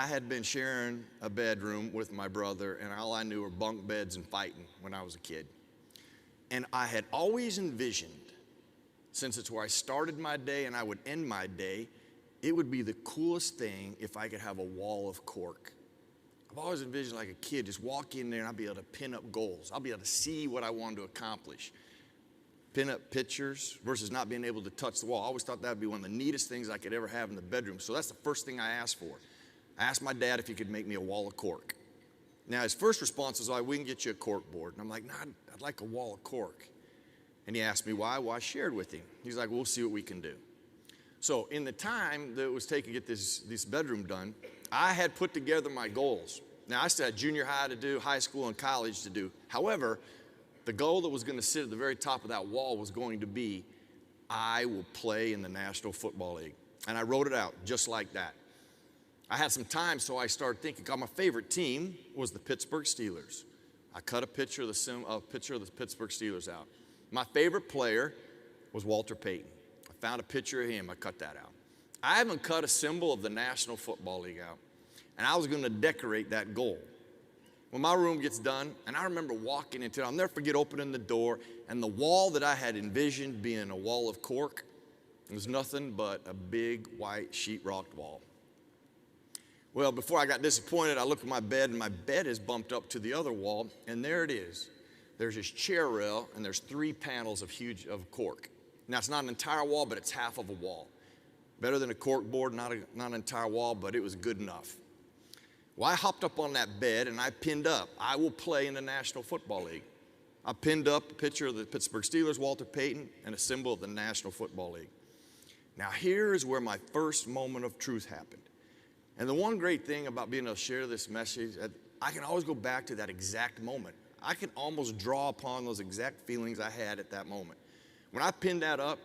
I had been sharing a bedroom with my brother, and all I knew were bunk beds and fighting when I was a kid. And I had always envisioned, since it's where I started my day and I would end my day, it would be the coolest thing if I could have a wall of cork. I've always envisioned like a kid, just walk in there and I'll be able to pin up goals. I'll be able to see what I wanted to accomplish. Pin up pictures versus not being able to touch the wall. I always thought that would be one of the neatest things I could ever have in the bedroom. So that's the first thing I asked for. I asked my dad if he could make me a wall of cork. Now his first response was, we can get you a cork board. And I'm like, I'd like a wall of cork. And he asked me why. Well, I shared with him. He's like, we'll see what we can do. So in the time that it was taking to get this bedroom done, I had put together my goals. Now I still had junior high to do, high school and college to do. However, the goal that was going to sit at the very top of that wall was going to be, I will play in the National Football League. And I wrote it out just like that. I had some time, so I started thinking, my favorite team was the Pittsburgh Steelers. I cut a picture of the Pittsburgh Steelers out. My favorite player was Walter Payton. I found a picture of him, I cut that out. I haven't cut a symbol of the National Football League out. And I was going to decorate that goal. When my room gets done, and I remember walking into it, I'll never forget opening the door, and the wall that I had envisioned being a wall of cork was nothing but a big white sheetrock wall. Well, before I got disappointed, I looked at my bed, and my bed is bumped up to the other wall, and there it is. There's this chair rail, and there's 3 panels of cork. Now, it's not an entire wall, but it's half of a wall. Better than a cork board, not an entire wall, but it was good enough. Well, I hopped up on that bed and I pinned up, I will play in the National Football League. I pinned up a picture of the Pittsburgh Steelers, Walter Payton, and a symbol of the National Football League. Now here is where my first moment of truth happened. And the one great thing about being able to share this message, I can always go back to that exact moment. I can almost draw upon those exact feelings I had at that moment. When I pinned that up,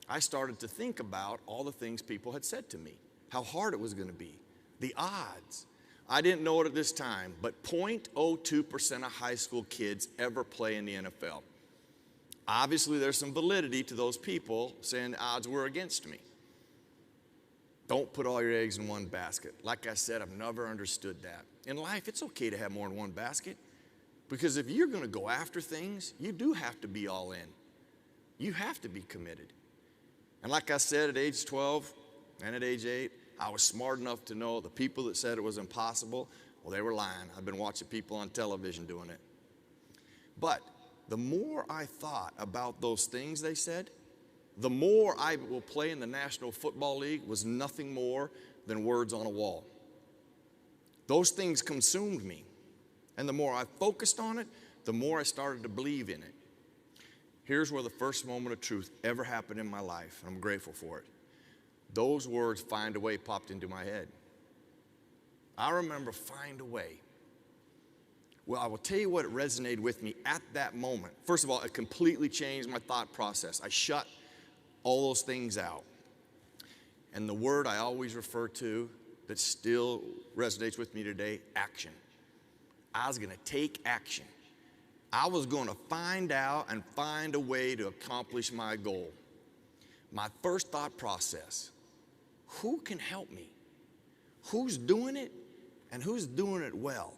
I started to think about all the things people had said to me, how hard it was going to be, the odds. I didn't know it at this time, but 0.02% of high school kids ever play in the NFL. Obviously, there's some validity to those people saying the odds were against me. Don't put all your eggs in one basket. Like I said, I've never understood that. In life, it's okay to have more than one basket, because if you're going to go after things, you do have to be all in. You have to be committed. And like I said, at age 12 and at age 8, I was smart enough to know the people that said it was impossible, well, they were lying. I've been watching people on television doing it. But the more I thought about those things they said, the more I will play in the National Football League was nothing more than words on a wall. Those things consumed me. And the more I focused on it, the more I started to believe in it. Here's where the first moment of truth ever happened in my life, and I'm grateful for it. Those words, find a way, popped into my head. I remember find a way. Well, I will tell you what resonated with me at that moment. First of all, it completely changed my thought process. I shut all those things out. And the word I always refer to that still resonates with me today, action. I was going to take action. I was going to find out and find a way to accomplish my goal. My first thought process, who can help me? Who's doing it and who's doing it well?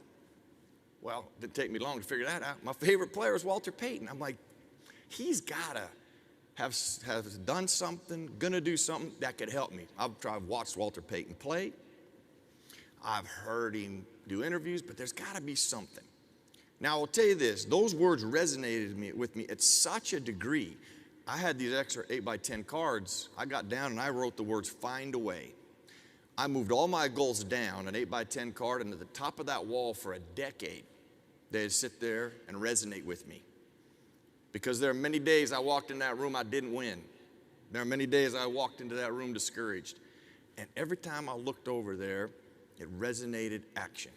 Well, it didn't take me long to figure that out. My favorite player is Walter Payton. I'm like, he's got to have done something, gonna do something that could help me. I've watched Walter Payton play. I've heard him do interviews, but there's got to be something. Now, I'll tell you this, those words resonated with me at such a degree. I had these extra 8x10 cards. I got down and I wrote the words, find a way. I moved all my goals down, an 8x10 card, and at the top of that wall for a decade, they'd sit there and resonate with me. Because there are many days I walked in that room, I didn't win. There are many days I walked into that room discouraged. And every time I looked over there, it resonated action.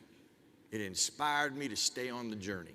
It inspired me to stay on the journey.